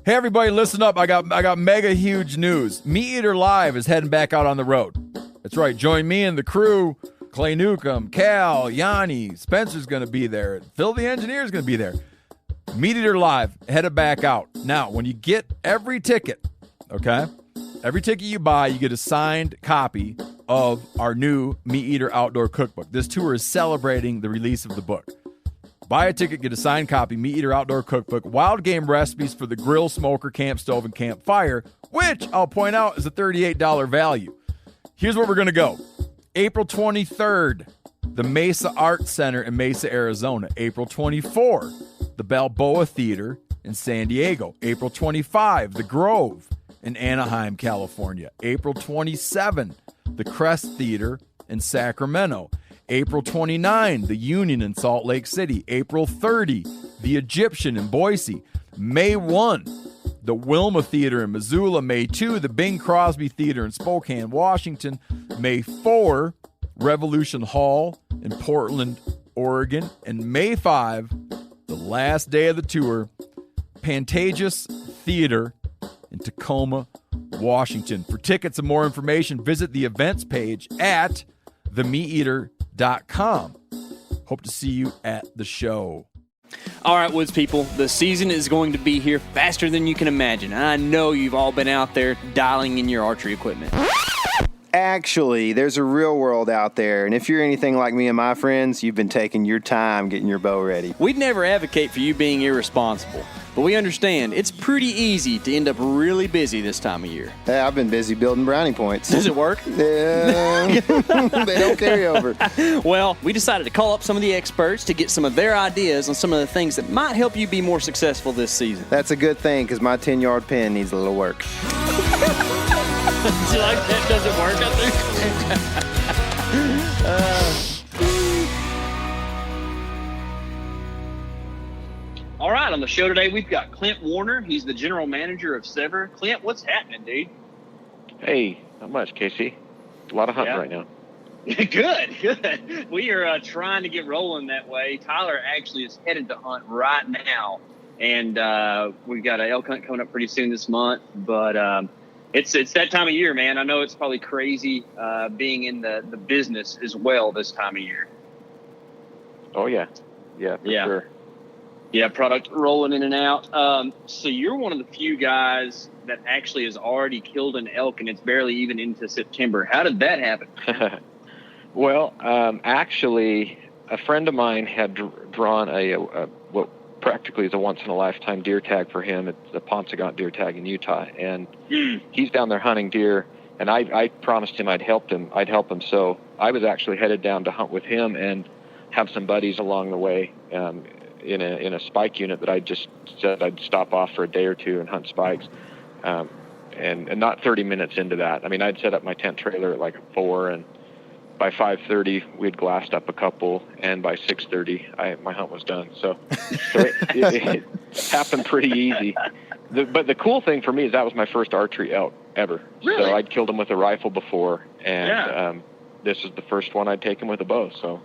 Hey everybody, listen up. I got mega huge news. Meat Eater Live is heading back out on the road. That's right. Join me and the crew. Clay Newcomb, Cal, Yanni, Spencer's going to be there. Phil the Engineer's going to be there. Meat Eater Live headed back out. Now, when you get every ticket, okay? Every ticket you buy, you get a signed copy of our new Meat Eater Outdoor Cookbook. This tour is celebrating the release of the book. Buy a ticket, get a signed copy, Meat Eater Outdoor Cookbook, wild game recipes for the grill, smoker, camp stove, and campfire, which I'll point out is a $38 value. Here's where we're going to go. April 23rd, the Mesa Art Center in Mesa, Arizona. April 24, the Balboa Theater in San Diego. April 25, the Grove in Anaheim, California. April 27, the Crest Theater in Sacramento. April 29, the Union in Salt Lake City. April 30, the Egyptian in Boise. May 1, the Wilma Theater in Missoula. May 2, the Bing Crosby Theater in Spokane, Washington. May 4, Revolution Hall in Portland, Oregon. And May 5, the last day of the tour, Pantages Theater in Tacoma, Washington. For tickets and more information, visit the events page at themeateater.com. Hope to see you at the show. All right, Woods people, the season is going to be here faster than you can imagine. I know you've all been out there dialing in your archery equipment. Actually, there's a real world out there, and if you're anything like me and my friends, you've been taking your time getting your bow ready. We'd never advocate for you being irresponsible, but we understand it's pretty easy to end up really busy this time of year. I've been busy building brownie points. Does it work? Yeah, they don't carry over. Well, we decided to call up some of the experts to get some of their ideas on some of the things that might help you be more successful this season. That's a good thing, because my 10-yard pin needs a little work. Do you like that doesn't work, I think? All right, on the show today, we've got Clint Warner. He's the general manager of Sevr. Clint, what's happening, dude? Hey, not much, Casey. A lot of hunting right now. Good. We are trying to get rolling that way. Tyler actually is headed to hunt right now, and we've got an elk hunt coming up pretty soon this month, but it's that time of year, man. I know it's probably crazy being in the business as well this time of year. Oh, yeah. Yeah, for sure. Yeah, product rolling in and out. So you're one of the few guys that actually has already killed an elk, and it's barely even into September. How did that happen? Well, actually, a friend of mine had drawn what practically is a once-in-a-lifetime deer tag for him. It's a Ponsagant deer tag in Utah, and he's down there hunting deer, and I promised him I'd help him. So I was actually headed down to hunt with him and have some buddies along the way in a spike unit that I just said I'd stop off for a day or two and hunt spikes. And not 30 minutes into that, I mean, I'd set up my tent trailer at like 4, and by 5:30 we'd glassed up a couple, and by 6:30 my hunt was done. So it happened pretty easy. But the cool thing for me is that was my first archery elk ever. Really? So I'd killed him with a rifle before, and this is the first one I'd taken with a bow. So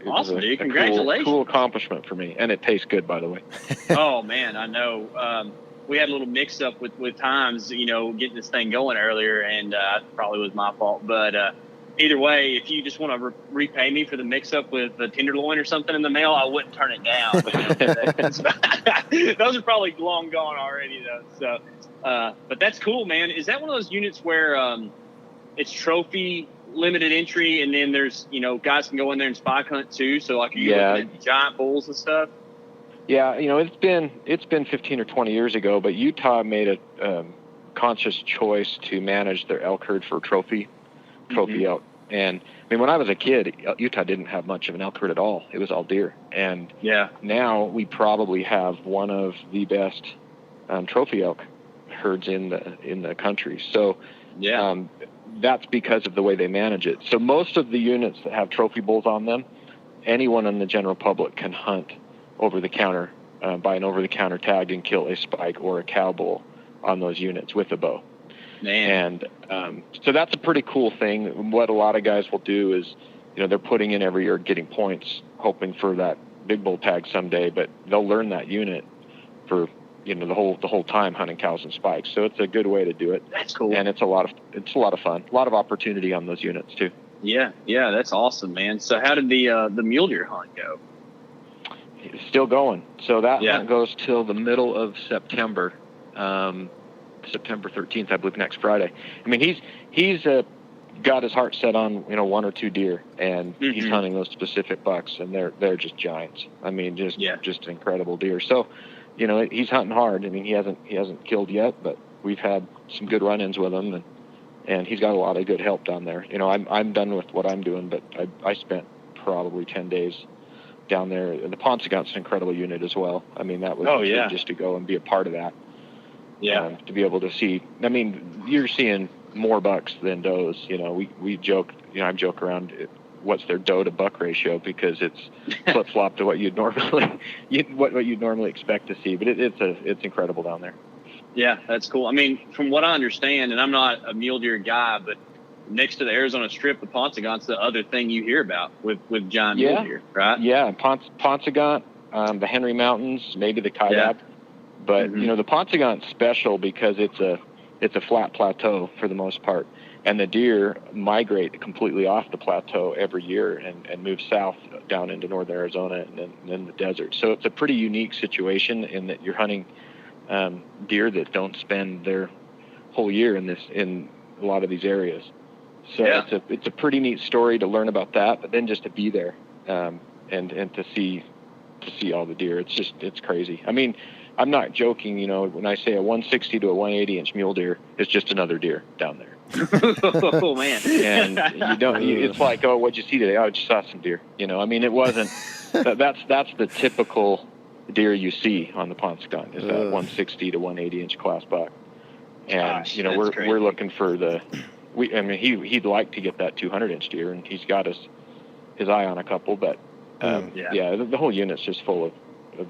awesome, dude! Congratulations. Cool accomplishment for me, and it tastes good, by the way. Oh man, I know. We had a little mix-up with times, getting this thing going earlier, and probably was my fault. But either way, if you just want to repay me for the mix-up with the tenderloin or something in the mail, I wouldn't turn it down. Those are probably long gone already, though. So, but that's cool, man. Is that one of those units where it's trophy limited entry, and then there's guys can go in there and spike hunt too? So like, are you looking at giant bulls and stuff? Yeah, it's been 15 or 20 years ago, but Utah made a conscious choice to manage their elk herd for trophy elk. And I mean, when I was a kid, Utah didn't have much of an elk herd at all. It was all deer. And now we probably have one of the best trophy elk herds in the country. So that's because of the way they manage it. So most of the units that have trophy bulls on them, anyone in the general public can hunt over the counter, buy an over the counter tag and kill a spike or a cow bull on those units with a bow. Man. And so that's a pretty cool thing. What a lot of guys will do is, they're putting in every year, getting points, hoping for that big bull tag someday, but they'll learn that unit for the whole time hunting cows and spikes. So it's a good way to do it. That's cool. And it's a lot of fun, a lot of opportunity on those units too. Yeah, that's awesome, man. So how did the mule deer hunt go? It's still going. So that hunt goes till the middle of September, September 13th, I believe, next Friday. I mean, he's got his heart set on one or two deer, and he's hunting those specific bucks, and they're just giants. I mean, just incredible deer. So, he's hunting hard. I mean, he hasn't killed yet, but we've had some good run-ins with him, and he's got a lot of good help down there. I'm done with what I'm doing, but I spent probably 10 days down there. And the Ponsagunt's an incredible unit as well. I mean, that was just to go and be a part of that. Yeah. To be able to see, I mean, you're seeing more bucks than does. We joke, I joke around what's their doe to buck ratio, because it's flip flop to what you'd normally expect to see. But it's incredible down there. Yeah, that's cool. I mean, from what I understand, and I'm not a mule deer guy, but next to the Arizona Strip, the Ponsagunt's the other thing you hear about with giant mule deer, right? Yeah, Ponsagunt, the Henry Mountains, maybe the Kaidab. But the Ponsagunt's special because it's a flat plateau for the most part, and the deer migrate completely off the plateau every year and move south down into northern Arizona and then the desert. So it's a pretty unique situation in that you're hunting deer that don't spend their whole year in a lot of these areas. So it's a pretty neat story to learn about that, but then just to be there and to see all the deer, it's crazy. I mean, I'm not joking, when I say a 160 to a 180 inch mule deer is just another deer down there. Oh man! And it's like, oh, what'd you see today? Oh, I just saw some deer. I mean, it wasn't. That's the typical deer you see on the Ponsagunt is that 160 to 180 inch class buck. And we're looking for he'd like to get that 200 inch deer, and he's got his eye on a couple, but the whole unit's just full of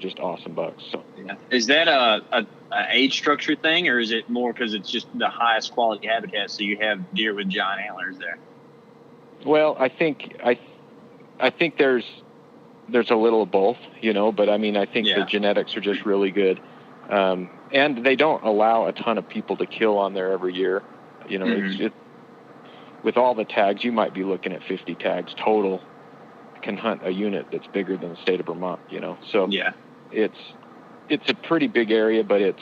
just awesome bucks. So is that a age structure thing, or is it more because it's just the highest quality habitat, so you have deer with giant antlers there? Well, I think there's a little of both, but I mean, I think the genetics are just really good, and they don't allow a ton of people to kill on there every year. It's with all the tags, you might be looking at 50 tags total can hunt a unit that's bigger than the state of Vermont, So it's a pretty big area, but it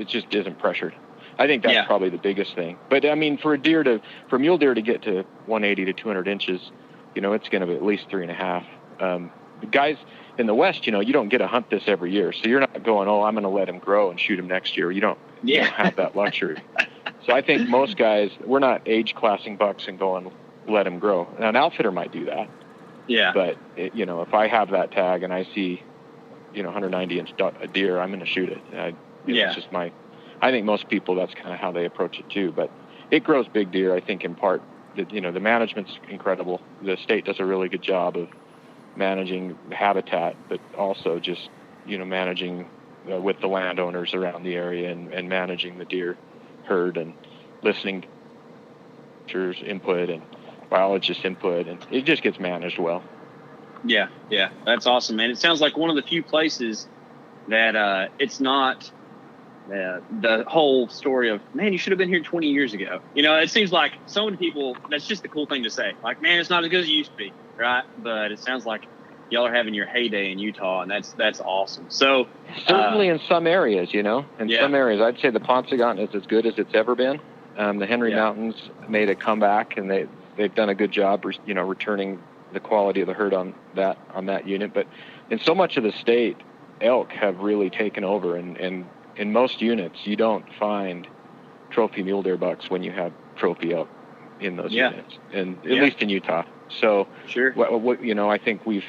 just isn't pressured. I think that's probably the biggest thing. But I mean, for mule deer to get to 180 to 200 inches, it's going to be at least 3.5. The guys in the West, you don't get to hunt this every year. So you're not going, oh, I'm going to let him grow and shoot him next year. You don't have that luxury. So I think most guys, we're not age classing bucks and going, let him grow. Now, an outfitter might do that. Yeah. But, if I have that tag and I see, 190 inch deer, I'm going to shoot it. It's just I think most people, that's kind of how they approach it too. But it grows big deer, I think, in part that, the management's incredible. The state does a really good job of managing the habitat, but also just, managing with the landowners around the area and managing the deer herd and listening to input and biologists' input, and it just gets managed well. Yeah, that's awesome, man. It sounds like one of the few places that it's not the whole story of, man, you should have been here 20 years ago. It seems like so many people, that's just the cool thing to say. Like, man, it's not as good as it used to be, right? But it sounds like y'all are having your heyday in Utah, and that's awesome. So certainly in some areas, some areas, I'd say the Ponsagunt is as good as it's ever been. The Henry Mountains made a comeback, and they've done a good job, returning the quality of the herd on that unit. But in so much of the state, elk have really taken over, and in most units, you don't find trophy mule deer bucks when you have trophy elk in those units, and at least in Utah. So sure, I think we've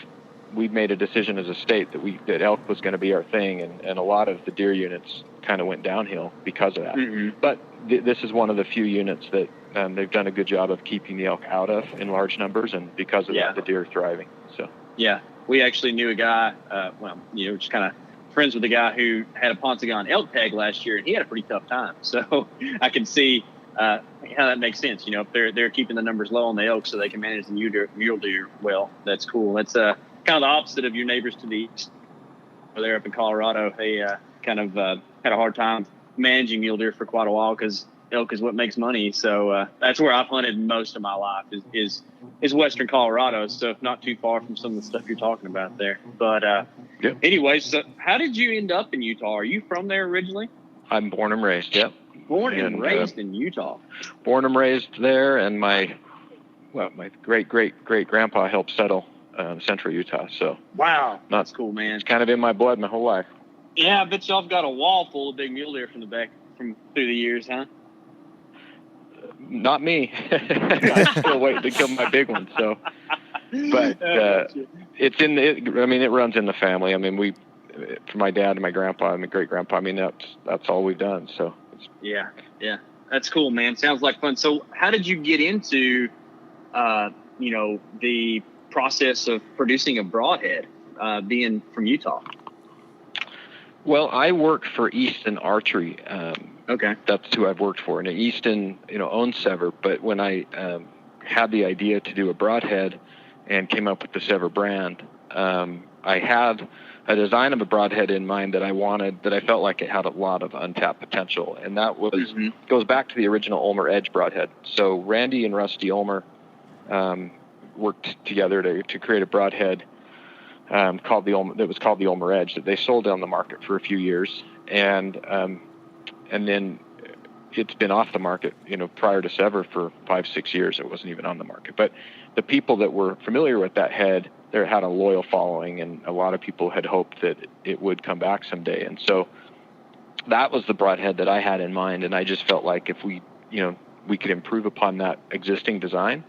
made a decision as a state that elk was going to be our thing, and a lot of the deer units kind of went downhill because of that. Mm-hmm. But this is one of the few units that they've done a good job of keeping the elk out of in large numbers, and because of that, the deer are thriving. So we actually knew a guy, just kind of friends with a guy who had a Ponsagunt elk tag last year, and he had a pretty tough time. So I can see how that makes sense. If they're keeping the numbers low on the elk so they can manage the mule deer well, that's cool. That's kind of the opposite of your neighbors to the east. there up in Colorado. They kind of had a hard time managing mule deer for quite a while because elk is what makes money. So that's where I've hunted most of my life is Western Colorado. So not too far from some of the stuff you're talking about there. But Yep. anyways, so how did you end up in Utah? Are you from there originally? I'm born and raised. Yep. Born and raised in Utah. Born and raised there, and my great grandpa helped settle central Utah. So Wow, that's cool, man. It's kind of in my blood my whole life. Yeah, I bet y'all have got a wall full of big mule deer from through the years, huh? Not me. I'm still waiting to kill my big one. So, but it's in the. I mean, it runs in the family. I mean, for my dad and my grandpa and my great grandpa. I mean, that's all we've done. So. Yeah, that's cool, man. Sounds like fun. So, how did you get into, the process of producing a broadhead, being from Utah? Well, I work for Easton Archery. Okay. That's who I've worked for. And Easton, owns Sevr. But when I had the idea to do a broadhead and came up with the Sevr brand, I had a design of a broadhead in mind that I felt like it had a lot of untapped potential. And that goes back to the original Ulmer Edge broadhead. So Randy and Rusty Ulmer worked together to create a broadhead called the Ulmer Edge that they sold on the market for a few years, and then it's been off the market, prior to Sevr for 5-6 years. It wasn't even on the market. But the people that were familiar with that head, there had a loyal following, and a lot of people had hoped that it would come back someday. And so that was the broadhead that I had in mind, and I just felt like if we could improve upon that existing design,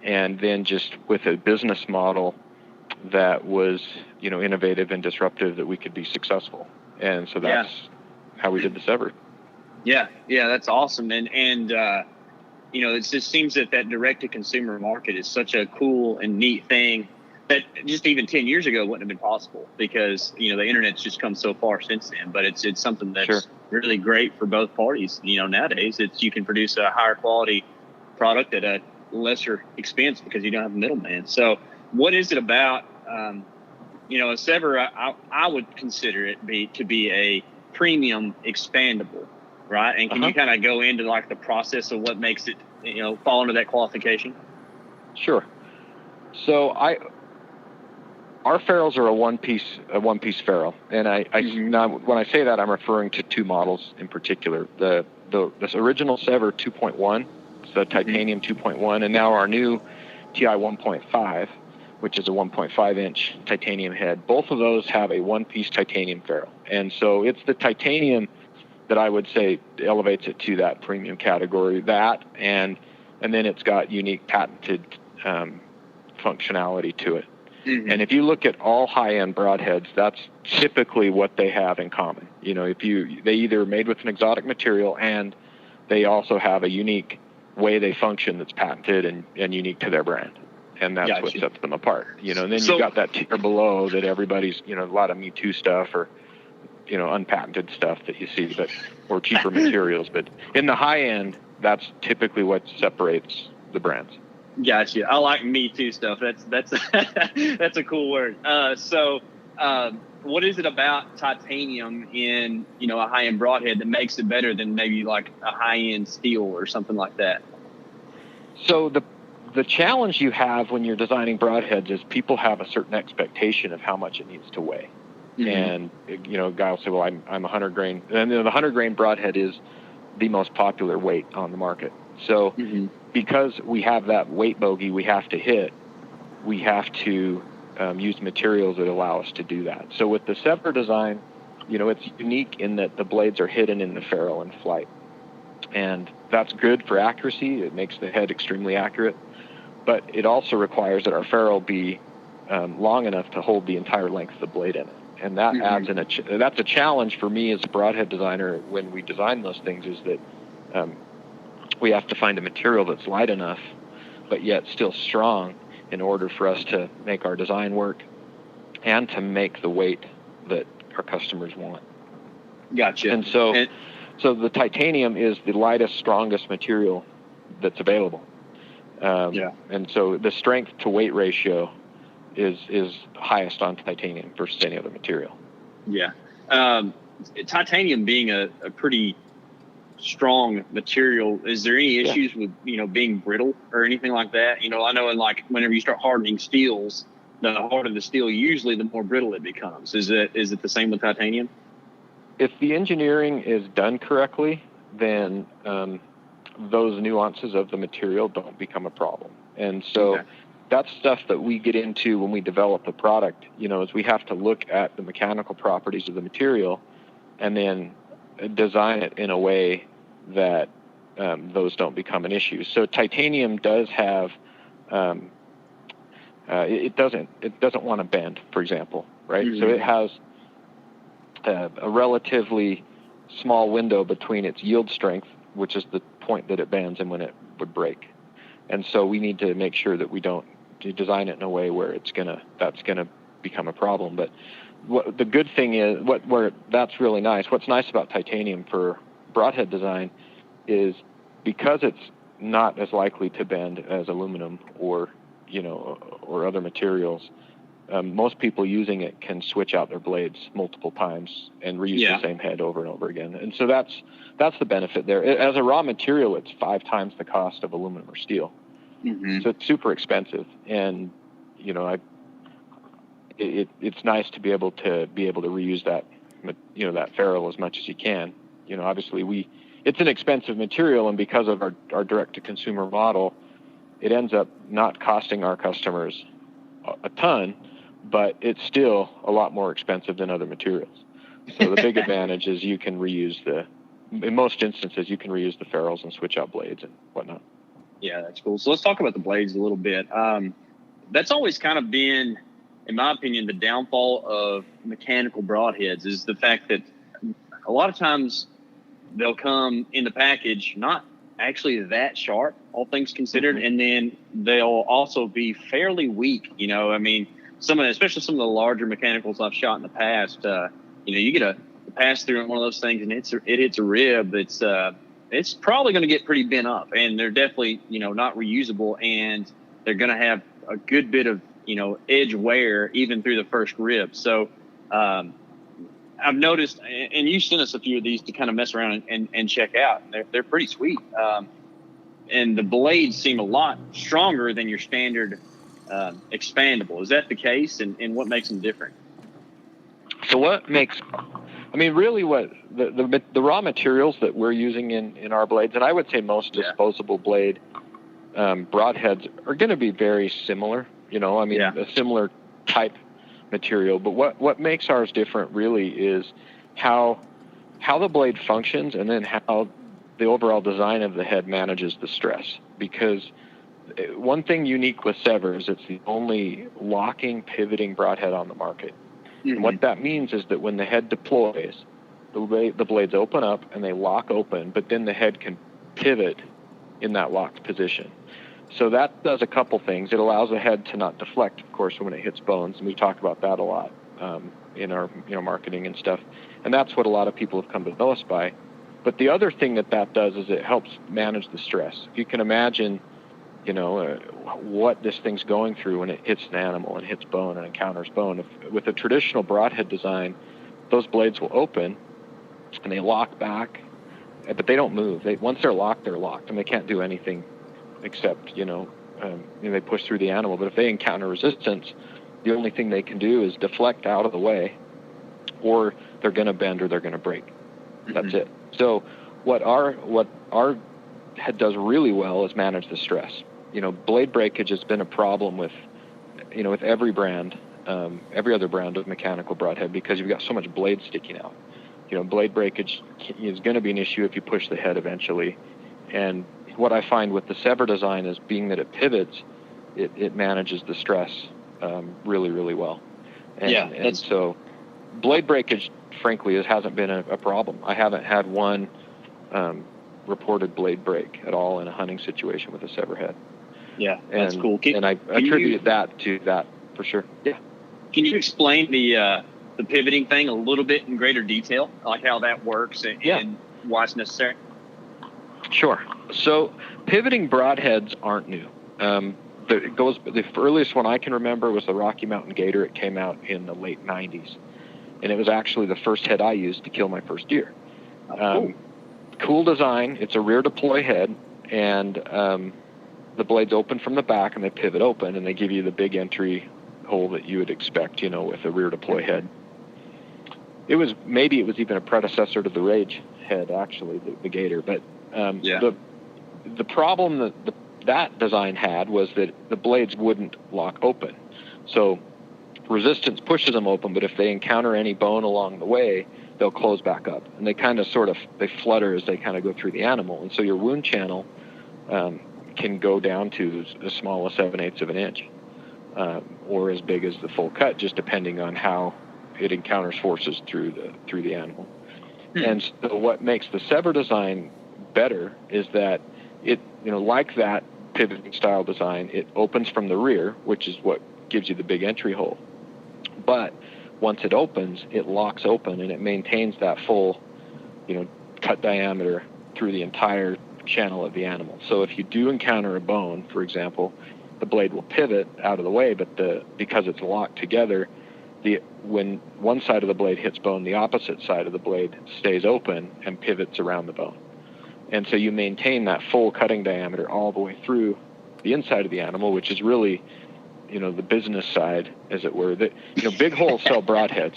and then just with a business model that was, innovative and disruptive, that we could be successful. And so that's how we did the Sevr. Yeah, that's awesome. And it just seems that direct-to-consumer market is such a cool and neat thing that just even 10 years ago wouldn't have been possible because, the internet's just come so far since then. But it's something that's really great for both parties. Nowadays, you can produce a higher quality product at a lesser expense because you don't have a middleman. So what is it about, a Sevr, I would consider it to be a premium expandable, right? And can you kind of go into like the process of what makes it, fall under that qualification? Sure. So our ferrules are a one-piece ferrule, and now when I say that, I'm referring to two models in particular. This original Sevr 2.1, the titanium 2.1, and now our new TI 1.5, which is a 1.5-inch titanium head. Both of those have a one-piece titanium ferrule, and so it's the titanium that I would say elevates it to that premium category. That and then it's got unique patented functionality to it. Mm-hmm. And if you look at all high-end broadheads, that's typically what they have in common. They either made with an exotic material, and they also have a unique way they function that's patented and unique to their brand. And that's what sets them apart. And then you've got that tier below that everybody's, a lot of Me Too stuff or, unpatented stuff that you see, or cheaper materials. But in the high end, that's typically what separates the brands. Gotcha. I like Me Too stuff. That's that's a cool word. So what is it about titanium in, a high-end broadhead that makes it better than maybe like a high-end steel or something like that? So the challenge you have when you're designing broadheads is people have a certain expectation of how much it needs to weigh. Mm-hmm. And, a guy will say, well, I'm 100 grain. And the 100 grain broadhead is the most popular weight on the market. So because we have that weight bogey we have to hit, we have to use materials that allow us to do that. So with the Sevr design, it's unique in that the blades are hidden in the ferrule in flight. And that's good for accuracy. It makes the head extremely accurate. But it also requires that our ferrule be long enough to hold the entire length of the blade in it. And that adds in that's a challenge for me as a broadhead designer when we design those things, is that we have to find a material that's light enough but yet still strong in order for us to make our design work and to make the weight that our customers want. Gotcha. And so the titanium is the lightest, strongest material that's available. And so the strength to weight ratio is highest on titanium versus any other material. Yeah. Titanium being a pretty strong material, is there any issues with, being brittle or anything like that? I know whenever you start hardening steels, the harder the steel, usually the more brittle it becomes. Is it the same with titanium? If the engineering is done correctly, then those nuances of the material don't become a problem. And so that's stuff that we get into when we develop the product, is we have to look at the mechanical properties of the material and then design it in a way that those don't become an issue. So titanium does have, it doesn't want to bend, for example, right? Mm-hmm. So it has a relatively small window between its yield strength, which is the point that it bends, and when it would break. And so we need to make sure that we don't design it in a way where that's gonna become a problem. But the good thing is, where that's really nice. What's nice about titanium for broadhead design is because it's not as likely to bend as aluminum or other materials. Most people using it can switch out their blades multiple times and reuse the same head over and over again. And so that's the benefit there. As a raw material, it's 5 times the cost of aluminum or steel. Mm-hmm. So it's super expensive. And, it's nice to be able to reuse that, that ferrule as much as you can. Obviously it's an expensive material, and because of our direct-to-consumer model, it ends up not costing our customers a ton, but it's still a lot more expensive than other materials. So the big advantage is you can reuse in most instances, you can reuse the ferrules and switch out blades and whatnot. Yeah, that's cool. So let's talk about the blades a little bit. That's always kind of been, in my opinion, the downfall of mechanical broadheads is the fact that a lot of times they'll come in the package not actually that sharp, all things considered, mm-hmm. and then they'll also be fairly weak. Especially some of the larger mechanicals I've shot in the past. You get a pass through on one of those things, and it hits a rib. It's probably going to get pretty bent up, and they're definitely not reusable, and they're going to have a good bit of edge wear even through the first rib. So I've noticed, and you sent us a few of these to kind of mess around and check out. They're pretty sweet. And the blades seem a lot stronger than your standard expandable. Is that the case? And what makes them different? So what the raw materials that we're using in our blades, and I would say most disposable blade broadheads are going to be very similar, a similar type material. But what makes ours different really is how the blade functions, and then how the overall design of the head manages the stress. Because one thing unique with Sevr is it's the only locking, pivoting broadhead on the market. Mm-hmm. And what that means is that when the head deploys, the blades open up and they lock open, but then the head can pivot in that locked position. So that does a couple things. It allows the head to not deflect, of course, when it hits bones, and we talk about that a lot in our marketing and stuff. And that's what a lot of people have come to know us by. But the other thing that does is it helps manage the stress. If you can imagine, what this thing's going through when it hits an animal and hits bone and encounters bone. With a traditional broadhead design, those blades will open and they lock back, but they don't move. Once they're locked, and they can't do anything except, they push through the animal. But if they encounter resistance, the only thing they can do is deflect out of the way, or they're going to bend or they're going to break. Mm-hmm. That's it. So what our head does really well is manage the stress. Blade breakage has been a problem with every brand, every other brand of mechanical broadhead, because you've got so much blade sticking out. Blade breakage is going to be an issue if you push the head eventually. And what I find with the Sevr design is, being that it pivots, it manages the stress really, really well. And so blade breakage, frankly, hasn't been a problem. I haven't had one reported blade break at all in a hunting situation with a Sevr head. Yeah, that's cool. And I attribute that to that for sure. Yeah. Can you explain the pivoting thing a little bit in greater detail, like how that works and why it's necessary? Sure. So pivoting broadheads aren't new. The earliest one I can remember was the Rocky Mountain Gator. It came out in the late 90s. and it was actually the first head I used to kill my first deer. Cool. Cool design. It's a rear deploy head, and the blades open from the back, and they pivot open, and they give you the big entry hole that you would expect, with a rear deploy head. It was even a predecessor to the Rage head, actually, the Gator. But the problem that design had was that the blades wouldn't lock open. So resistance pushes them open, but if they encounter any bone along the way, they'll close back up. And they kind of they flutter as they kind of go through the animal. And so your wound channel can go down to as small as 7/8 of an inch, or as big as the full cut, just depending on how it encounters forces through the animal. And so what makes the Sevr design better is that it, like that pivoting style design, it opens from the rear, which is what gives you the big entry hole. But once it opens, it locks open, and it maintains that full, cut diameter through the entire channel of the animal. So if you do encounter a bone, for example, the blade will pivot out of the way, but because it's locked together, when one side of the blade hits bone, the opposite side of the blade stays open and pivots around the bone. And so you maintain that full cutting diameter all the way through the inside of the animal, which is really, the business side, as it were. Big holes sell broadheads.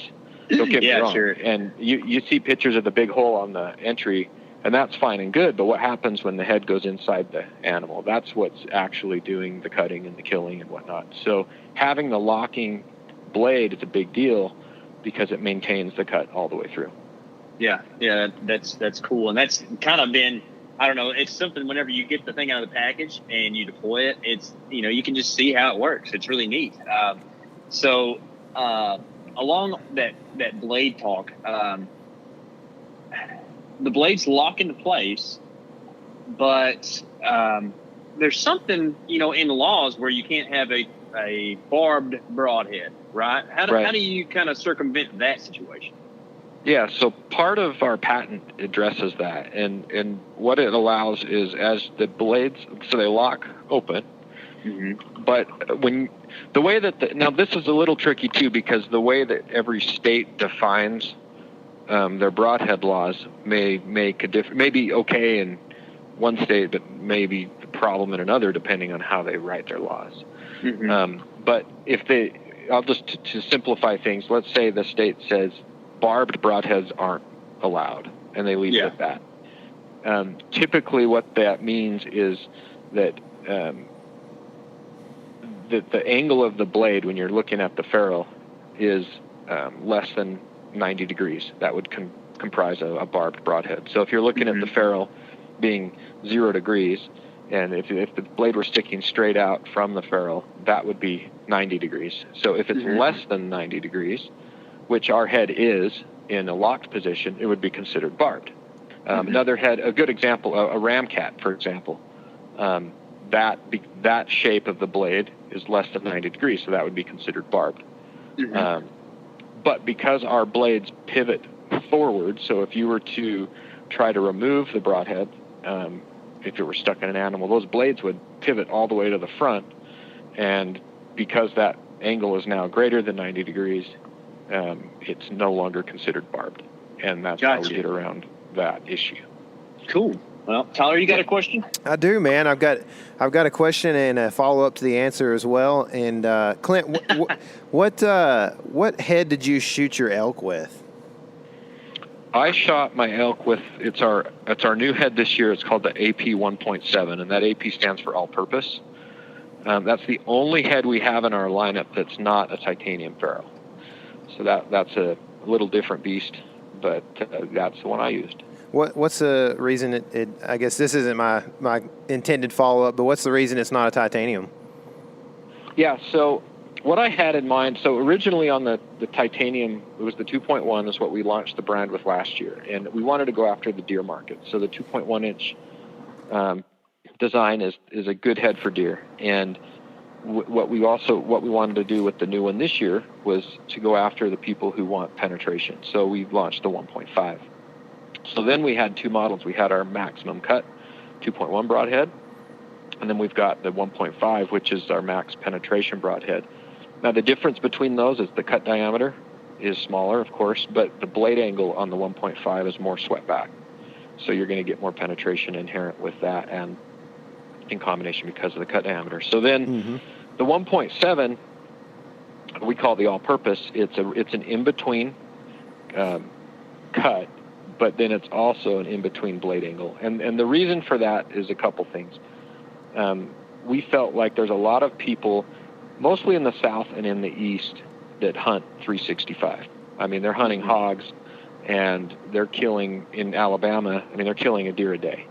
Don't get me wrong. Sure. And you see pictures of the big hole on the entry, and that's fine and good, but what happens when the head goes inside the animal? That's what's actually doing the cutting and the killing and whatnot. So having the locking blade is a big deal because it maintains the cut all the way through. Yeah, that's cool. And that's kind of been, I don't know, it's something whenever you get the thing out of the package and you deploy it, it's, you can just see how it works. It's really neat. So along that blade talk, the blades lock into place, but there's something, in the laws where you can't have a barbed broadhead, right? How do you kind of circumvent that situation? Yeah, so part of our patent addresses that, and what it allows is as the blades, so they lock open, but the way that now this is a little tricky too, because the way that every state defines their broadhead laws may make a difference, may be okay in one state, but maybe a problem in another, depending on how they write their laws. But I'll just to simplify things, let's say the state says barbed broadheads aren't allowed, and they leave it at that. Typically what that means is that the angle of the blade when you're looking at the ferrule is less than 90 degrees. That would comprise a barbed broadhead. So if you're looking at the ferrule being 0 degrees, and if the blade were sticking straight out from the ferrule, that would be 90 degrees. So if it's less than 90 degrees, which our head is in a locked position, it would be considered barbed. Another head, a good example, a ramcat, for example, that shape of the blade is less than 90 degrees, so that would be considered barbed. But because our blades pivot forward, so if you were to try to remove the broadhead, if it were stuck in an animal, those blades would pivot all the way to the front, and because that angle is now greater than 90 degrees, it's no longer considered barbed, and that's how we get around that issue. Cool. Well, Tyler, you got a question? I do, man. I've got a question and a follow up to the answer as well. And Clint, what head did you shoot your elk with? I shot my elk with it's our new head this year. It's called the AP 1.7, and that AP stands for all purpose. That's the only head we have in our lineup that's not a titanium ferrule. So that's a little different beast, but that's the one I used. What's the reason I guess this isn't my intended follow-up, but what's the reason it's not a titanium? Yeah, so what I had in mind, so originally on the titanium, it was the 2.1 is what we launched the brand with last year, and we wanted to go after the deer market. So the 2.1 inch design is a good head for deer, and what we wanted to do with the new one this year was to go after the people who want penetration. So we launched the 1.5. So then we had two models. We had our maximum cut 2.1 broadhead, and then we've got the 1.5, which is our max penetration broadhead. Now the difference between those is the cut diameter. is smaller, of course, but the blade angle on the 1.5 is more swept back. So you're going to get more penetration inherent with that, and in combination because of the cut diameter. So then the 1.7, we call the all-purpose. It's an in-between cut, but then it's also an in-between blade angle. And the reason for that is a couple things. We felt like there's a lot of people, mostly in the South and in the East, that hunt 365. I mean, they're hunting hogs, and they're killing, in Alabama, I mean, they're killing a deer a day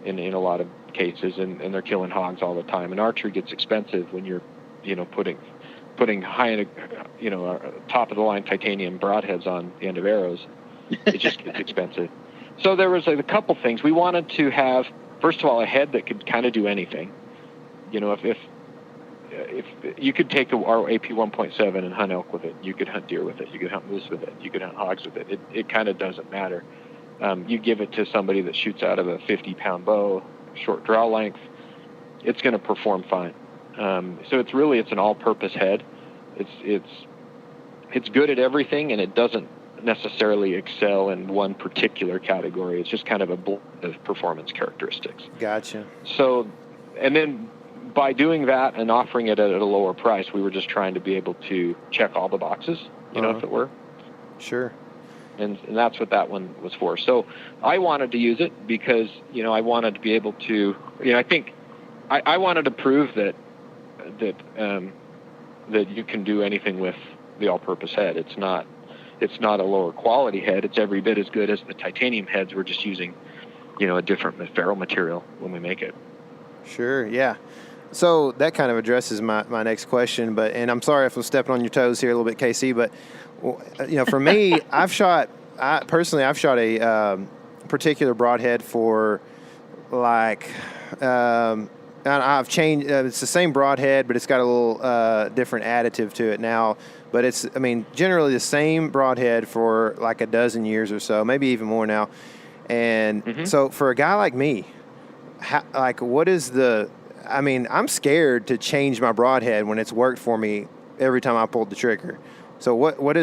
in a lot of cases, and they're killing hogs all the time. And archery gets expensive when you're, putting high, top-of-the-line titanium broadheads on the end of arrows. It just gets expensive. So there was a couple things. We wanted to have, first of all, a head that could kind of do anything. If you could take our AP 1.7 and hunt elk with it, you could hunt deer with it, you could hunt moose with it, you could hunt hogs with it. It kind of doesn't matter. You give it to somebody that shoots out of a 50-pound bow, short draw length, it's going to perform fine. So it's an all-purpose head. It's good at everything, and it doesn't necessarily excel in one particular category. It's just kind of a blend of performance characteristics. Gotcha. So, and then by doing that and offering it at a lower price, we were just trying to be able to check all the boxes, if it were. Sure. And that's what that one was for. So I wanted to use it because, I wanted to be able to, I think I wanted to prove that you can do anything with the all-purpose head. It's not a lower quality head. It's every bit as good as the titanium heads. We're just using, a different ferrule material when we make it. Sure, yeah. So that kind of addresses my next question, and I'm sorry if I'm stepping on your toes here a little bit, KC, but, for me, I've shot a particular broadhead for, I've changed, it's the same broadhead, but it's got a little different additive to it now. But it's, generally the same broadhead for like a dozen years or so, maybe even more now. And so for a guy like me, what is I'm scared to change my broadhead when it's worked for me every time I pulled the trigger. So what do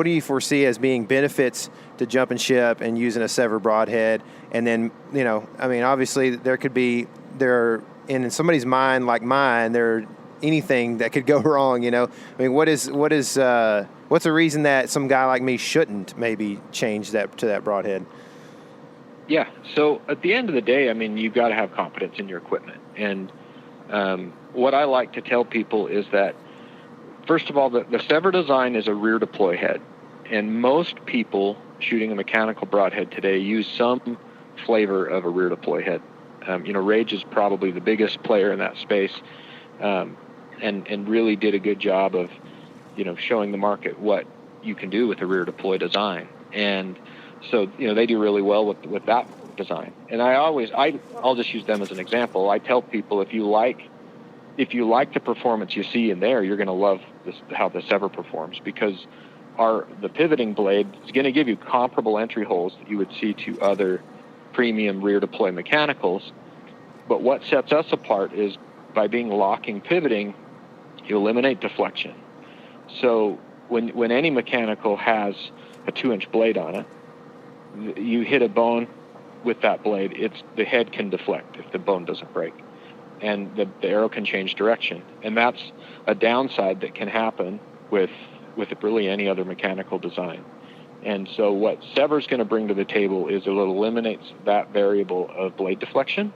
you foresee as being benefits to jumping ship and using a Sevr broadhead? And then, obviously in somebody's mind like mine, there anything that could go wrong, what's a reason that some guy like me shouldn't maybe change that to that broadhead? Yeah. So at the end of the day, you've got to have confidence in your equipment. And what I like to tell people is that, first of all, the Sevr design is a rear deploy head. And most people shooting a mechanical broadhead today use some flavor of a rear deploy head. Rage is probably the biggest player in that space, and really did a good job of, showing the market what you can do with a rear deploy design. And so, they do really well with that design. And I'll just use them as an example. I tell people, if you like the performance you see in there, you're going to love how the Sevr performs, because the pivoting blade is going to give you comparable entry holes that you would see to other premium rear deploy mechanicals. But what sets us apart is by being locking pivoting, you eliminate deflection. So when any mechanical has a 2-inch blade on it, you hit a bone with that blade, the head can deflect if the bone doesn't break, and the arrow can change direction. And that's a downside that can happen with really any other mechanical design. And so what Sevr's going to bring to the table is it eliminates that variable of blade deflection.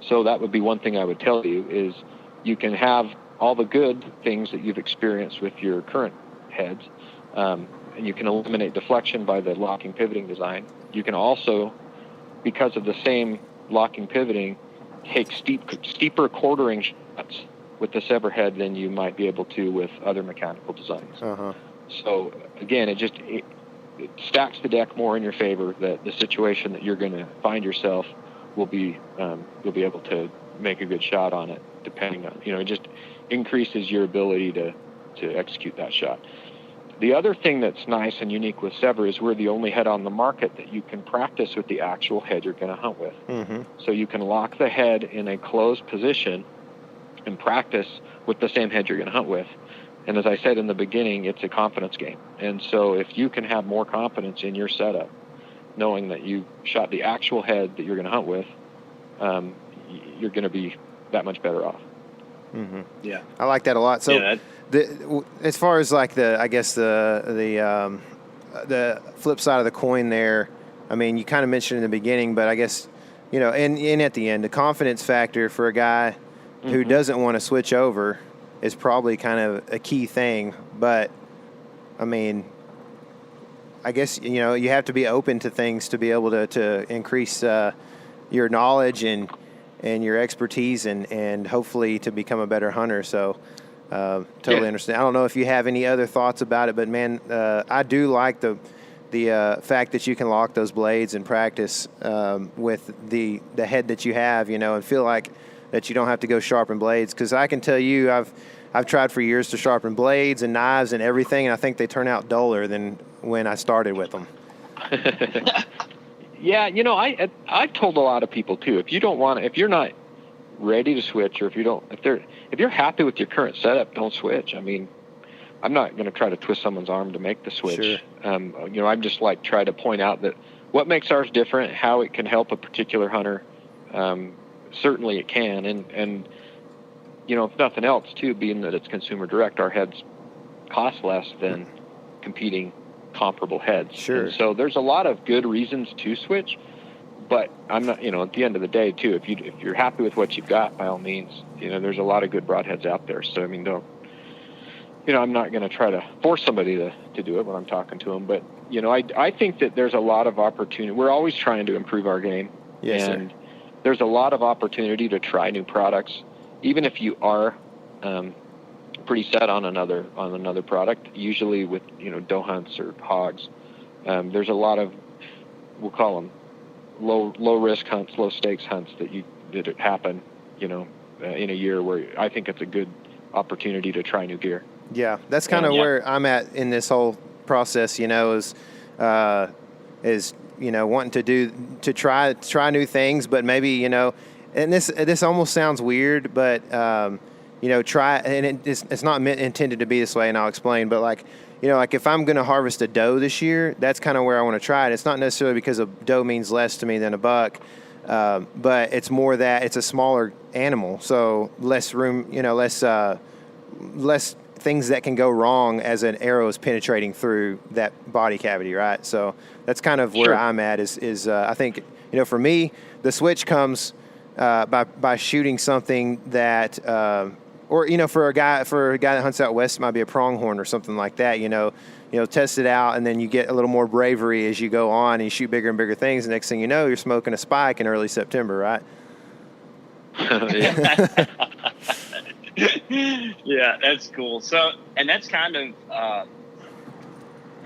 So that would be one thing I would tell you, is you can have all the good things that you've experienced with your current heads, and you can eliminate deflection by the locking pivoting design. You can also, because of the same locking pivoting, take steeper quartering shots with the Sevr head than you might be able to with other mechanical designs. So again, it stacks the deck more in your favor. That the situation that you're going to find yourself will be, you'll be able to make a good shot on it, depending on, it just increases your ability to execute that shot. The other thing that's nice and unique with Sevr is we're the only head on the market that you can practice with the actual head you're going to hunt with. So you can lock the head in a closed position and practice with the same head you're going to hunt with. And as I said in the beginning, it's a confidence game. And so if you can have more confidence in your setup, knowing that you shot the actual head that you're going to hunt with, you're going to be that much better off. Mm-hmm. Yeah, I like that a lot. So, as far as like the flip side of the coin there, I mean, you kind of mentioned in the beginning, but I guess, you know, and at the end, the confidence factor for a guy who doesn't want to switch over is probably kind of a key thing. But I mean, I guess, you know, you have to be open to things to be able to increase your knowledge and your expertise and hopefully to become a better hunter. So totally understand. I don't know if you have any other thoughts about it, but man, I do like the fact that you can lock those blades and practice with the head that you have, you know, and feel like that you don't have to go sharpen blades. Because I can tell you, I've tried for years to sharpen blades and knives and everything, and I think they turn out duller than when I started with them. Yeah, you know, I've told a lot of people too, if you're not ready to switch, or if you're happy with your current setup, don't switch. I mean, I'm not going to try to twist someone's arm to make the switch. Sure. You know, I'm just like try to point out that what makes ours different, how it can help a particular hunter. Certainly it can, and you know, if nothing else too, being that it's consumer direct, our heads cost less than competing comparable heads. Sure. And so there's a lot of good reasons to switch, but I'm not, you know, at the end of the day too, if you're happy with what you've got, by all means, you know, there's a lot of good broadheads out there. So I mean, I'm not going to try to force somebody to do it when I'm talking to them, but you know, I think that there's a lot of opportunity. We're always trying to improve our game. Yes, and sir. There's a lot of opportunity to try new products, even if you are pretty set on another product. Usually with, you know, doe hunts or hogs, there's a lot of, we'll call them low risk hunts, low stakes hunts that happen, you know, in a year, where I think it's a good opportunity to try new gear. Yeah, that's kind of where I'm at in this whole process, you know, is you know, wanting to try new things, but maybe, you know, and this almost sounds weird, but you know, try, and it's not intended to be this way, and I'll explain, but like, you know, like if I'm going to harvest a doe this year, that's kind of where I want to try it. It's not necessarily because a doe means less to me than a buck, but it's more that it's a smaller animal, so less room, you know, less things that can go wrong as an arrow is penetrating through that body cavity, right? So that's kind of where I'm at. Is I think, you know, for me, the switch comes by shooting something that, or you know, for a guy that hunts out west, it might be a pronghorn or something like that. You know, test it out, and then you get a little more bravery as you go on, and you shoot bigger and bigger things. The next thing you know, you're smoking a spike in early September, right? Yeah, that's cool. So, and that's kind of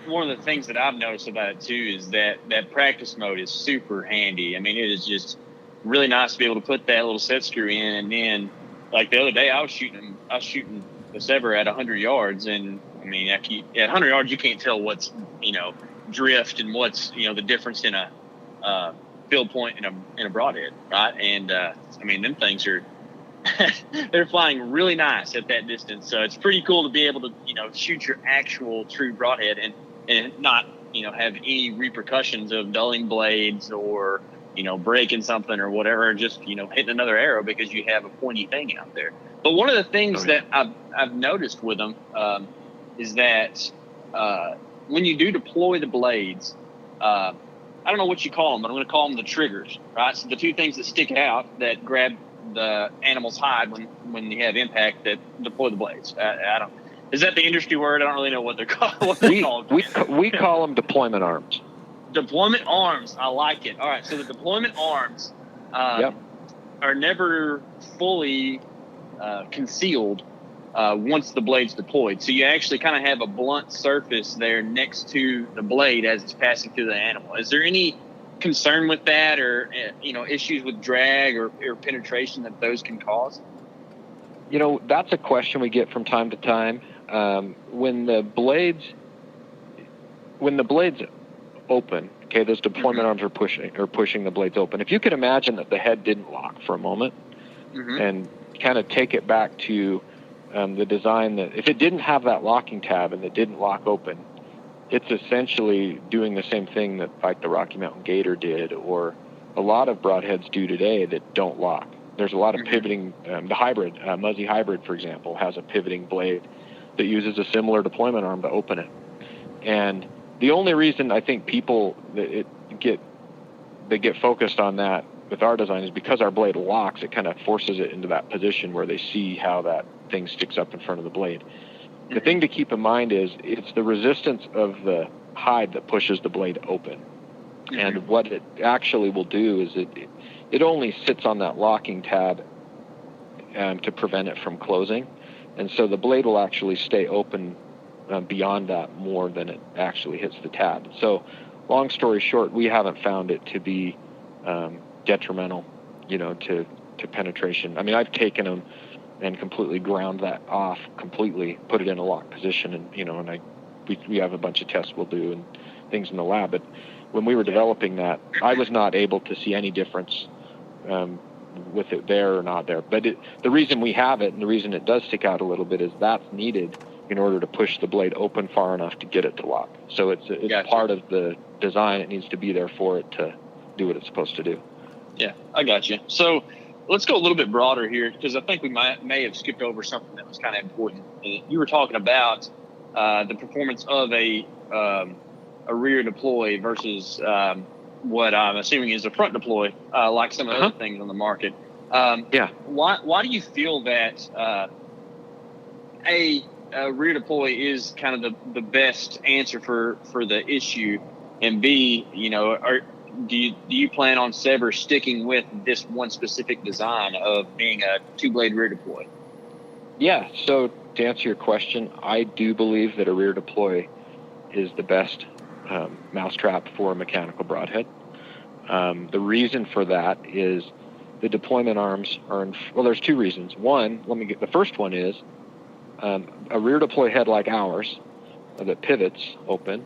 one of the things that I've noticed about it too, is that practice mode is super handy. I mean, it is just really nice to be able to put that little set screw in, and then like the other day I was shooting the Sevr at 100 yards, and I mean, at 100 yards you can't tell what's, you know, drift and what's, you know, the difference in a field point in a broadhead, right? And I mean, them things are they're flying really nice at that distance. So it's pretty cool to be able to, you know, shoot your actual true broadhead and not, you know, have any repercussions of dulling blades or, you know, breaking something or whatever, just, you know, hitting another arrow because you have a pointy thing out there. But one of the things that I've noticed with them is that when you do deploy the blades, I don't know what you call them, but I'm going to call them the triggers, right? So the two things that stick out that grab the animal's hide when you have impact that deploy the blades. I don't. Is that the industry word? I don't really know what they're called. We call them deployment arms. Deployment arms. I like it. All right. So the deployment arms are never fully concealed once the blade's deployed. So you actually kind of have a blunt surface there next to the blade as it's passing through the animal. Is there any concern with that, or, you know, issues with drag or penetration that those can cause? You know, that's a question we get from time to time. When the blades open, okay, those deployment arms are pushing the blades open. If you can imagine that the head didn't lock for a moment, and kind of take it back to the design that if it didn't have that locking tab and it didn't lock open, it's essentially doing the same thing that like the Rocky Mountain Gator did, or a lot of broadheads do today that don't lock. There's a lot of pivoting. The hybrid, Muzzy Hybrid, for example, has a pivoting blade that uses a similar deployment arm to open it. And the only reason I think people get focused on that with our design is because our blade locks. It kind of forces it into that position where they see how that thing sticks up in front of the blade. The thing to keep in mind is it's the resistance of the hide that pushes the blade open. And what it actually will do is it only sits on that locking tab to prevent it from closing. And so the blade will actually stay open beyond that more than it actually hits the tab. So long story short, we haven't found it to be detrimental, to penetration. I mean, I've taken them and completely ground that off completely, put it in a locked position, and we have a bunch of tests we'll do and things in the lab. But when we were developing that, I was not able to see any difference with it there or not there. But the reason we have it and the reason it does stick out a little bit is that's needed in order to push the blade open far enough to get it to lock. So it's Gotcha. Part of the design. It needs to be there for it to do what it's supposed to do. Yeah, I got you. So let's go a little bit broader here, because I think we may have skipped over something that was kind of important. You were talking about the performance of a rear deploy versus what I'm assuming is a front deploy, like some of the other things on the market. Why do you feel that a rear deploy is kind of the best answer for the issue, and B, do you plan on Sevr sticking with this one specific design of being a 2-blade rear deploy? Yeah, so to answer your question, I do believe that a rear deploy is the best mousetrap for a mechanical broadhead. The reason for that is the deployment arms are there's two reasons. One, the first one is a rear deploy head like ours that pivots open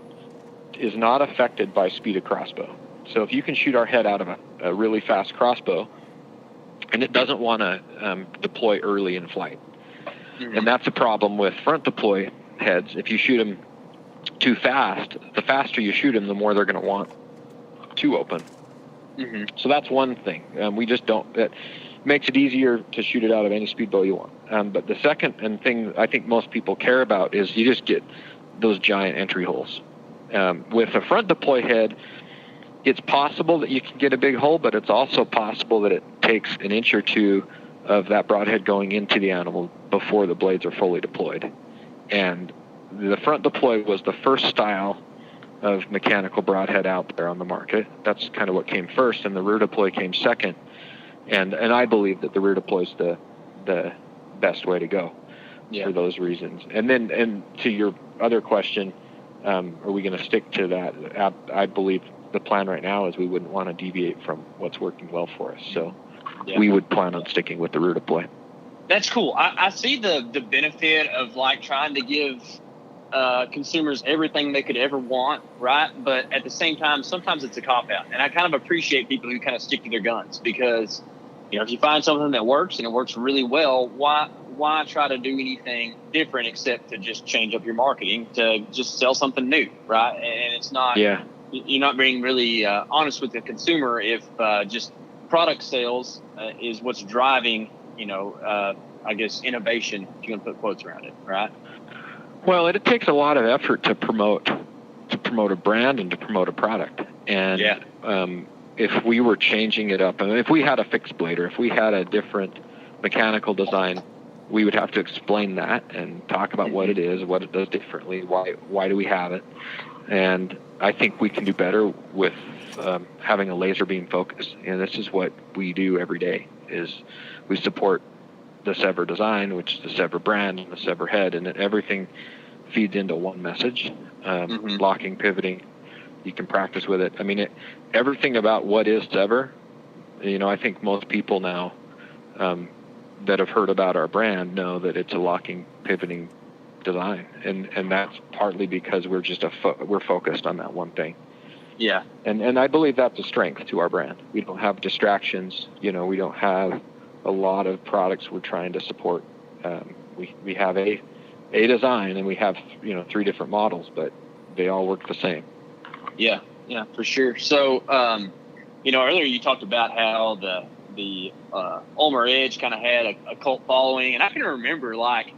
is not affected by speed of crossbow. So if you can shoot our head out of a really fast crossbow and it doesn't want to deploy early in flight. And that's a problem with front deploy heads. If you shoot them too fast, the faster you shoot them, the more they're going to want to open. So that's one thing. We just don't. That makes it easier to shoot it out of any speed bow you want. But the second thing I think most people care about is you just get those giant entry holes. With a front deploy head, it's possible that you can get a big hole, but it's also possible that it takes an inch or two of that broadhead going into the animal before the blades are fully deployed. And the front deploy was the first style of mechanical broadhead out there on the market. That's kind of what came first, and the rear deploy came second. And I believe that the rear deploy is the best way to go for those reasons. And to your other question, are we going to stick to that? I believe the plan right now is we wouldn't want to deviate from what's working well for us. So we would plan on sticking with the rear deploy. That's cool. I see the benefit of like trying to give consumers everything they could ever want, right? But at the same time, sometimes it's a cop-out. And I kind of appreciate people who kind of stick to their guns, because, if you find something that works and it works really well, why try to do anything different except to just change up your marketing to just sell something new, right? And it's not, you're not being really honest with the consumer if just product sales is what's driving, I guess, innovation, if you're going to put quotes around it, right? Well, it takes a lot of effort to promote a brand and to promote a product. And if we were changing it up, if we had a fixed blade or if we had a different mechanical design, we would have to explain that and talk about what it is, what it does differently, why do we have it. And I think we can do better with having a laser beam focus. And this is what we do every day, is we support the Sevr design, which is the Sevr brand and the Sevr head, and everything feeds into one message. Locking, pivoting, you can practice with it. I mean, everything about what is Sevr, I think most people now that have heard about our brand know that it's a locking, pivoting design, and that's partly because we're just we're focused on that one thing. And I believe that's a strength to our brand. We don't have distractions. We don't have a lot of products we're trying to support. We have a design, and we have 3 different models, but they all work the same. Yeah, for sure. So, earlier you talked about how the Ulmer Edge kind of had a cult following, and I can remember like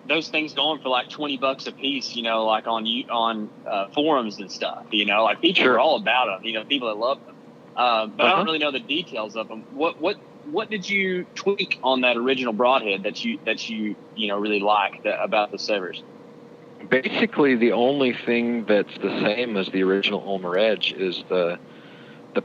those things going for like $20 a piece, like on forums and stuff. Like people Sure. were all about them. People that love them. But I Uh-huh. don't really know the details of them. What did you tweak on that original broadhead that you really liked about the Sevrs? Basically, the only thing that's the same as the original Ulmer Edge is the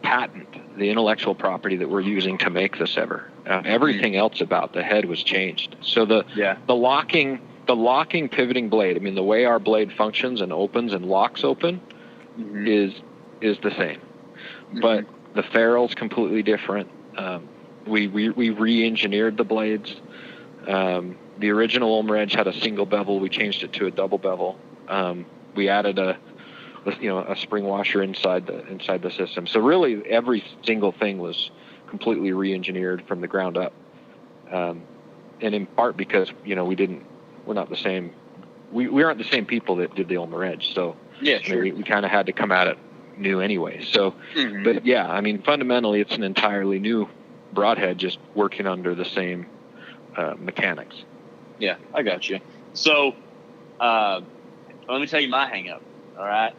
patent, the intellectual property that we're using to make the Sevr. Everything else about the head was changed. So the locking pivoting blade, I mean, the way our blade functions and opens and locks open is the same. But the ferrule's completely different. We re-engineered the blades. The original Ulmer Edge had a single bevel. We changed it to a double bevel. We added a spring washer inside the system. So really, every single thing was completely re-engineered from the ground up. And in part because we're not the same. We aren't the same people that did the Ulmer Edge. So yeah, sure. we kind of had to come at it new anyway. So, but yeah, I mean, fundamentally, it's an entirely new broadhead, just working under the same mechanics. Yeah, I got you. So, let me tell you my hang-up. All right.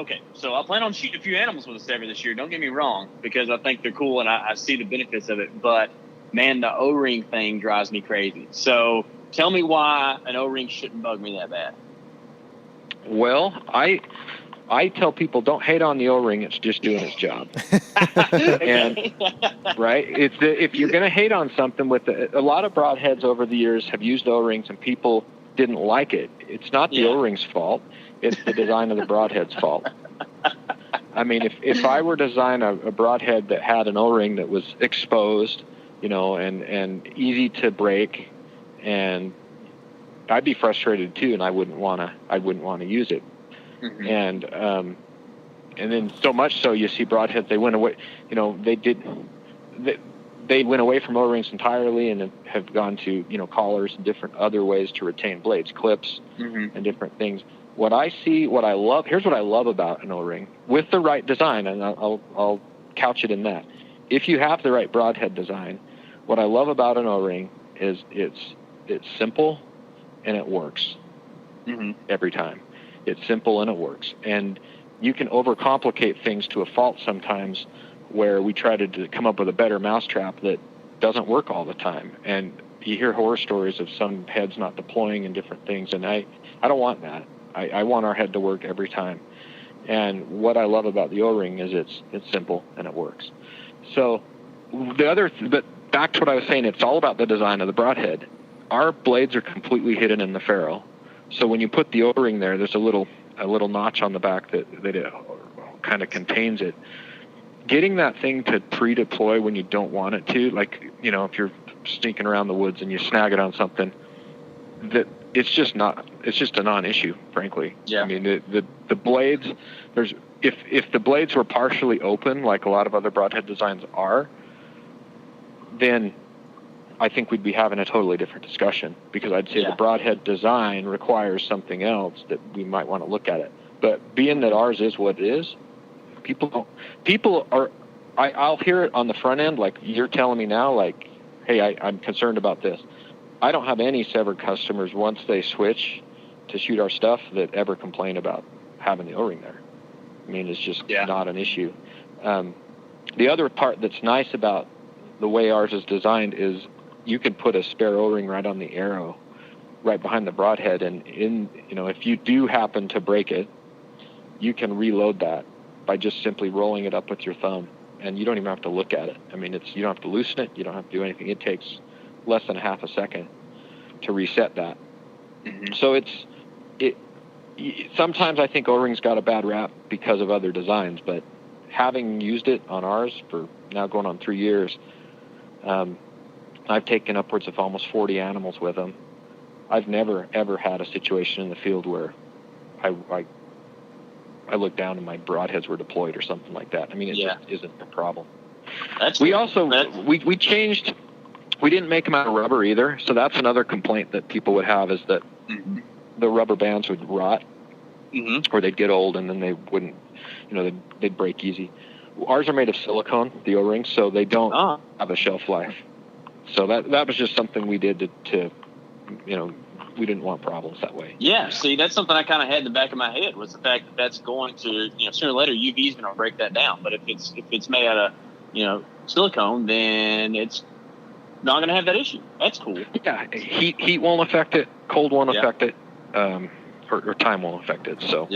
Okay. So I plan on shooting a few animals with a Sevr this year. Don't get me wrong, because I think they're cool and I see the benefits of it. But man, the O-ring thing drives me crazy. So tell me why an O-ring shouldn't bug me that bad. Well, I tell people, don't hate on the O-ring. It's just doing its job. And right, if you're going to hate on something with a lot of broadheads over the years have used O-rings and people didn't like it. It's not the O-ring's fault. It's the design of the broadhead's fault. I mean, if I were to design a broadhead that had an O-ring that was exposed, and easy to break, and I'd be frustrated too, and I wouldn't want to use it. And then so much so, you see broadheads, they went away. They went away from O-rings entirely and have gone to collars and different other ways to retain blades, clips, and different things. Here's what I love about an O-ring with the right design, and I'll couch it in that. If you have the right broadhead design, what I love about an O-ring is it's simple and it works every time. It's simple and it works. And you can overcomplicate things to a fault sometimes, where we try to come up with a better mousetrap that doesn't work all the time. And you hear horror stories of some heads not deploying and different things. And I don't want that. I want our head to work every time. And what I love about the O-ring is it's simple and it works. So but back to what I was saying, it's all about the design of the broadhead. Our blades are completely hidden in the ferrule. So when you put the O-ring there, there's a little notch on the back that it kind of contains it. Getting that thing to pre-deploy when you don't want it to, like, if you're sneaking around the woods and you snag it on something, that it's just a non-issue, frankly. Yeah. I mean, the blades, if the blades were partially open, like a lot of other broadhead designs are, then I think we'd be having a totally different discussion, because I'd say the broadhead design requires something else that we might want to look at it. But being that ours is what it is, I'll hear it on the front end, like you're telling me now, like, hey, I'm concerned about this. I don't have any Sevr customers, once they switch to shoot our stuff, that ever complain about having the O-ring there. I mean, it's just not an issue. The other part that's nice about the way ours is designed is you can put a spare O-ring right on the arrow, right behind the broadhead, and if you do happen to break it, you can reload that by just simply rolling it up with your thumb, and you don't even have to look at it. I mean, you don't have to loosen it, you don't have to do anything. It takes less than half a second to reset that. So sometimes I think O-rings got a bad rap because of other designs, but having used it on ours for now going on 3 years, I've taken upwards of almost 40 animals with them. I've never, ever had a situation in the field where I looked down and my broadheads were deployed or something like that. I mean, it just isn't a problem. We also we changed. We didn't make them out of rubber either, so that's another complaint that people would have is that the rubber bands would rot, or they'd get old and then they wouldn't, they'd break easy. Ours are made of silicone, the O-rings, so they don't have a shelf life. So that was just something we did to we didn't want problems that way. Yeah, see, that's something I kind of had in the back of my head was the fact that that's going to, sooner or later UV is going to break that down. But if it's made out of, silicone, then it's not going to have that issue. That's cool. Yeah, heat won't affect it, cold won't affect it, or time won't affect it. So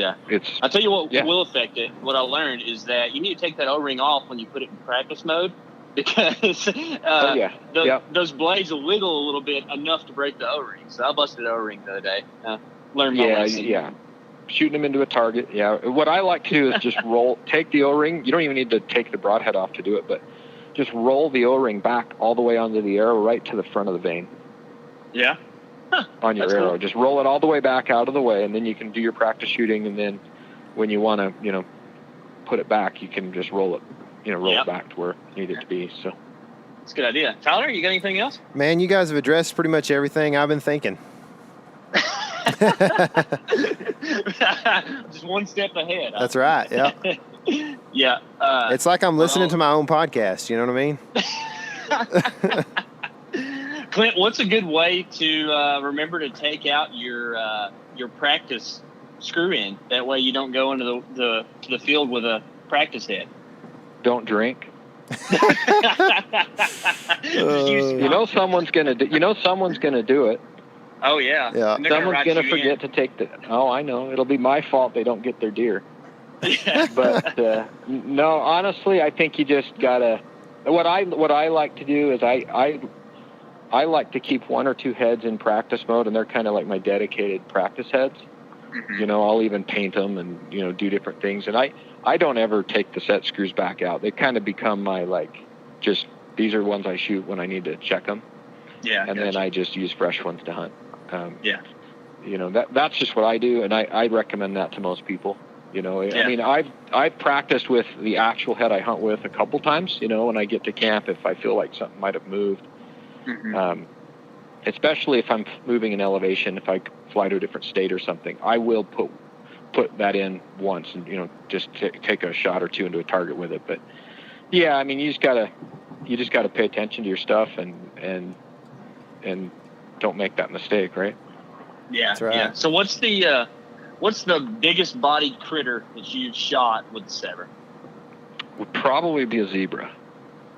I'll tell you what will affect it. What I learned is that you need to take that O-ring off when you put it in practice mode, because those blades will wiggle a little bit enough to break the O-ring. So I busted an O-ring the other day. Learned my lesson. Yeah. Shooting them into a target. Yeah. What I like to do is just take the O-ring. You don't even need to take the broadhead off to do it, but just roll the O-ring back all the way onto the arrow, right to the front of the vein. Yeah. On your arrow. Cool. Just roll it all the way back out of the way, and then you can do your practice shooting, and then when you want to, put it back, you can just roll it, it back to where you need it to be. So that's a good idea. Tyler, you got anything else? Man, you guys have addressed pretty much everything I've been thinking. Just one step ahead. That's right. Yeah. Yeah. It's like I'm listening to my own podcast. You know what I mean? Clint, what's a good way to remember to take out your practice screw in? That way you don't go into the field with a practice head. Don't drink. Someone's gonna do it. Oh yeah. Yeah. Someone's gonna forget to take the. Oh, I know. It'll be my fault they don't get their deer. But no, honestly, I think you just gotta. What I like to do is I like to keep one or two heads in practice mode, and they're kind of like my dedicated practice heads. I'll even paint them and do different things, and I don't ever take the set screws back out. They kind of become my these are ones I shoot when I need to check them. Yeah. And then I just use fresh ones to hunt. That's just what I do, and I recommend that to most people. I mean, I've practiced with the actual head I hunt with a couple times. When I get to camp, if I feel like something might have moved, especially if I'm moving in elevation, if I fly to a different state or something, I will put that in once and just take a shot or two into a target with it. But yeah, I mean, you just gotta pay attention to your stuff and don't make that mistake, right? Yeah, that's right. Yeah. So what's the biggest bodied critter that you've shot with the Sevr? Would probably be a zebra.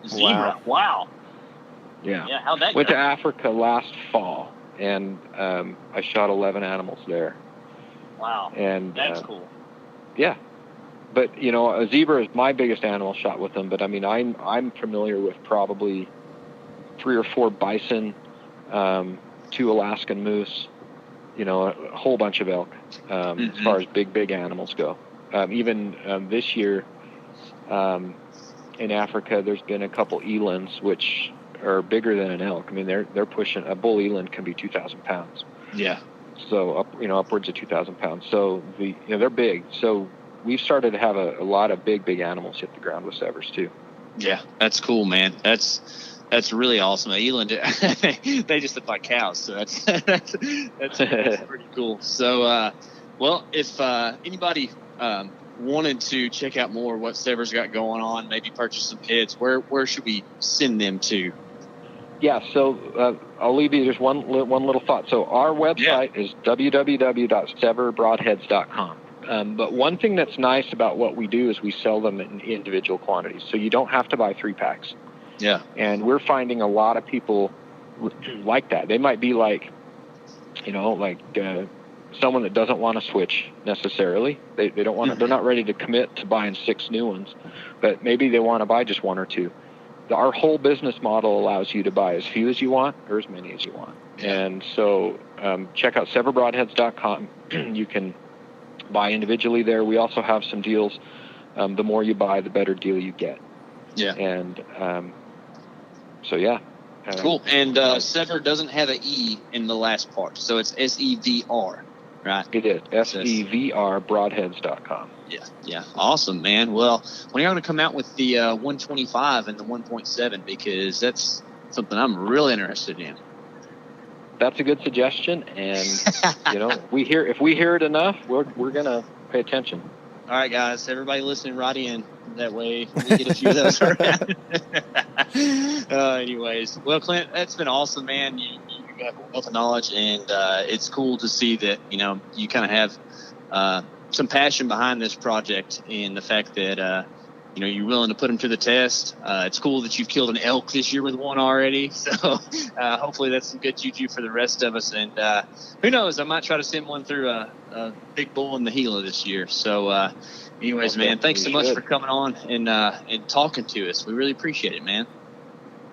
Zebra. Wow. Yeah. Yeah. How'd that Went go? to Africa last fall, and I shot 11 animals there. Wow. And that's cool. Yeah. But a zebra is my biggest animal shot with them. But I mean, I'm familiar with probably 3 or 4 bison, 2 Alaskan moose, a whole bunch of elk, as far as big animals go. Even this year in Africa, there's been a couple elands, which are bigger than an elk. I mean, they're pushing, a bull eland can be 2,000 pounds. Yeah. So upwards of 2,000 pounds. So they're big. So we've started to have a lot of big animals hit the ground with Sevrs too. Yeah, that's cool, man. That's really awesome. Eland, they just look like cows, so that's pretty cool. So, if anybody wanted to check out more what Sevr's got going on, maybe purchase some heads, where should we send them to? Yeah, so I'll leave you just one little thought. So our website is www.sevrbroadheads.com. But one thing that's nice about what we do is we sell them in individual quantities, so you don't have to buy 3 packs. Yeah. And we're finding a lot of people like that. They might be like, someone that doesn't want to switch necessarily. They don't want to, they're not ready to commit to buying 6 new ones, but maybe they want to buy just 1 or 2. Our whole business model allows you to buy as few as you want or as many as you want. And so check out SevrBroadheads.com. You can buy individually there. We also have some deals. The more you buy, the better deal you get. Yeah. And so, yeah. Cool. And Sevr doesn't have an E in the last part, so it's SEVR. right? It is SEVR Broadheads.com. Yeah. Awesome, man. Well, when are you going to come out with the 125 and the 1.7? Because that's something I'm really interested in. That's a good suggestion, and if we hear it enough, we're gonna pay attention. All right, guys, everybody listening, right in. That way we get a few of those around. Anyways, well, Clint, that's been awesome, man. You got a wealth of knowledge, and it's cool to see that you kind of have some passion behind this project, and the fact that you're willing to put them to the test. It's cool that you've killed an elk this year with one already. So hopefully that's some good juju for the rest of us. And who knows, I might try to send one through a big bull in the Gila this year. So anyways, man, thanks so much for coming on and talking to us. We really appreciate it, man.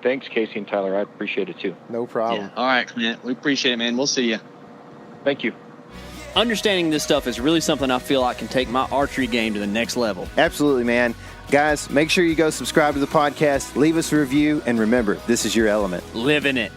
Thanks, Casey and Tyler. I appreciate it too. No problem. Yeah. All right, Clint. We appreciate it, man. We'll see you. Thank you. Understanding this stuff is really something I feel I can take my archery game to the next level. Absolutely, man. Guys, make sure you go subscribe to the podcast, leave us a review, and remember, this is your element. Live in it.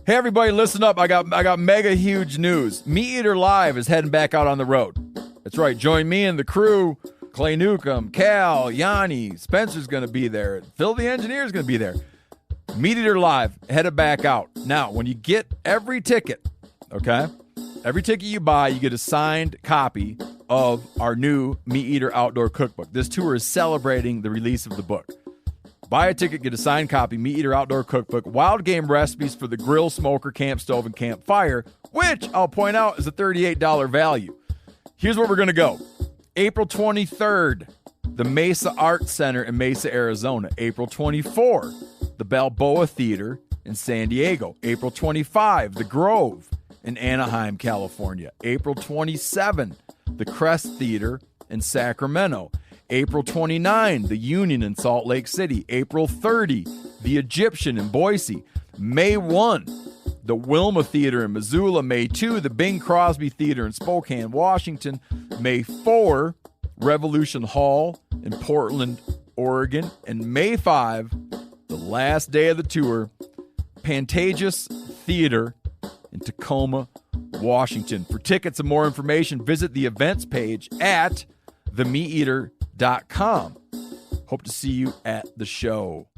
Hey everybody, listen up. I got mega huge news. Meat Eater Live is heading back out on the road. That's right. Join me and the crew. Clay Newcomb, Cal, Yanni, Spencer's going to be there. Phil the engineer's going to be there. Meat Eater Live headed back out. Now, when you get every ticket, okay, every ticket you buy, you get a signed copy of our new Meat Eater Outdoor Cookbook. This tour is celebrating the release of the book. Buy a ticket, get a signed copy, Meat Eater Outdoor Cookbook, wild game recipes for the grill, smoker, camp stove, and campfire, which I'll point out is a $38 value. Here's where we're going to go. April 23rd, the Mesa Art Center in Mesa, Arizona. April 24th, the Balboa Theater in San Diego. April 25, the Grove in Anaheim, California. April 27, the Crest Theater in Sacramento. April 29, the Union in Salt Lake City. April 30, the Egyptian in Boise. May 1, the Wilma Theater in Missoula. May 2, the Bing Crosby Theater in Spokane, Washington. May 4, Revolution Hall in Portland, Oregon. And May 5, the last day of the tour, Pantages Theater in Tacoma, Washington. For tickets and more information, visit the events page at themeateater.com. Hope to see you at the show.